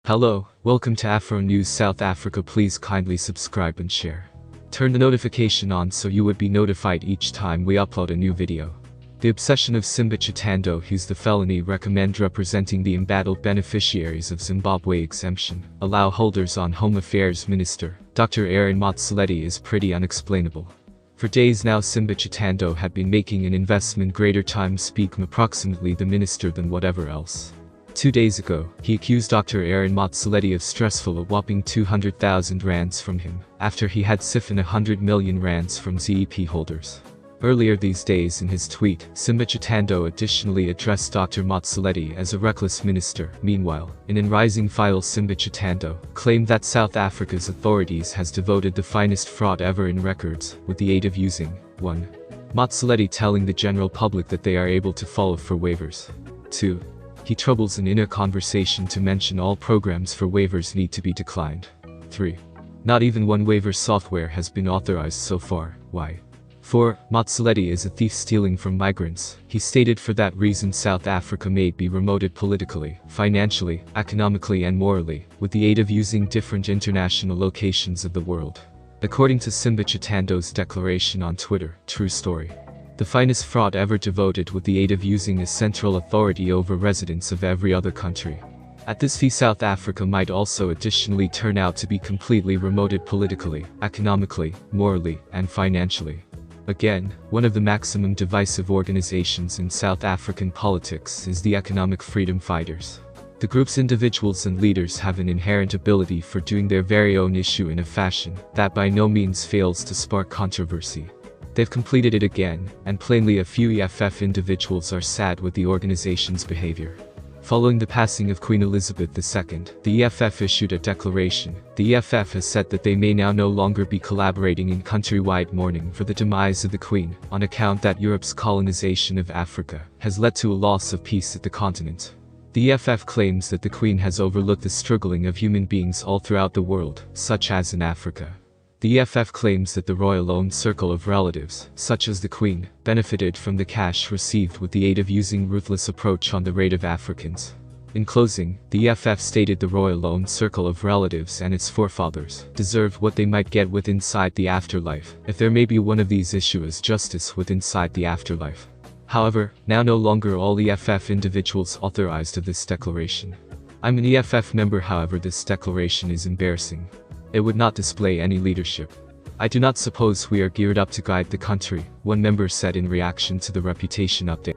Hello, welcome to Afro News South Africa. Please kindly subscribe and share. Turn the notification on so you would be notified each time we upload a new video. The obsession of Simba Chitando, who's the felony recommend representing the embattled beneficiaries of Zimbabwe exemption, allow holders on Home Affairs Minister, Dr. Aaron Motsoaledi, is pretty unexplainable. For days now Simba Chitando had been making an investment greater time speak approximately the minister than whatever else. 2 days ago, he accused Dr. Aaron Motsoaledi of stressful a whopping 200,000 rands from him, after he had siphoned 100 million rands from ZEP holders. Earlier these days in his tweet, Simba Chitando additionally addressed Dr. Motsoaledi as a reckless minister. Meanwhile, in rising file, Simba Chitando claimed that South Africa's authorities has devoted the finest fraud ever in records, with the aid of using 1. Motsoaledi telling the general public that they are able to follow for waivers. 2. He troubles an inner conversation to mention all programs for waivers need to be declined. 3. Not even one waiver software has been authorized so far. Why? 4. Motsoaledi is a thief stealing from migrants. He stated for that reason South Africa may be remoted politically, financially, economically and morally, with the aid of using different international locations of the world. According to Simba Chitando's declaration on Twitter, true story. The finest fraud ever devoted with the aid of using a central authority over residents of every other country. At this fee South Africa might also additionally turn out to be completely remoted politically, economically, morally, and financially. Again, one of the maximum divisive organizations in South African politics is the Economic Freedom Fighters. The group's individuals and leaders have an inherent ability for doing their very own issue in a fashion that by no means fails to spark controversy. They've completed it again, and plainly a few EFF individuals are sad with the organization's behavior. Following the passing of Queen Elizabeth II, the EFF issued a declaration. The EFF has said that they may now no longer be collaborating in countrywide mourning for the demise of the Queen, on account that Europe's colonization of Africa has led to a loss of peace at the continent. The EFF claims that the Queen has overlooked the struggling of human beings all throughout the world, such as in Africa. The EFF claims that the royal-owned circle of relatives, such as the Queen, benefited from the cash received with the aid of using ruthless approach on the raid of Africans. In closing, the EFF stated the royal-owned circle of relatives and its forefathers deserved what they might get with inside the afterlife, if there may be one of these issue as justice with inside the afterlife. However, now no longer all EFF individuals authorized of this declaration. I'm an EFF member, however this declaration is embarrassing. It would not display any leadership. I do not suppose we are geared up to guide the country, one member said in reaction to the reputation update.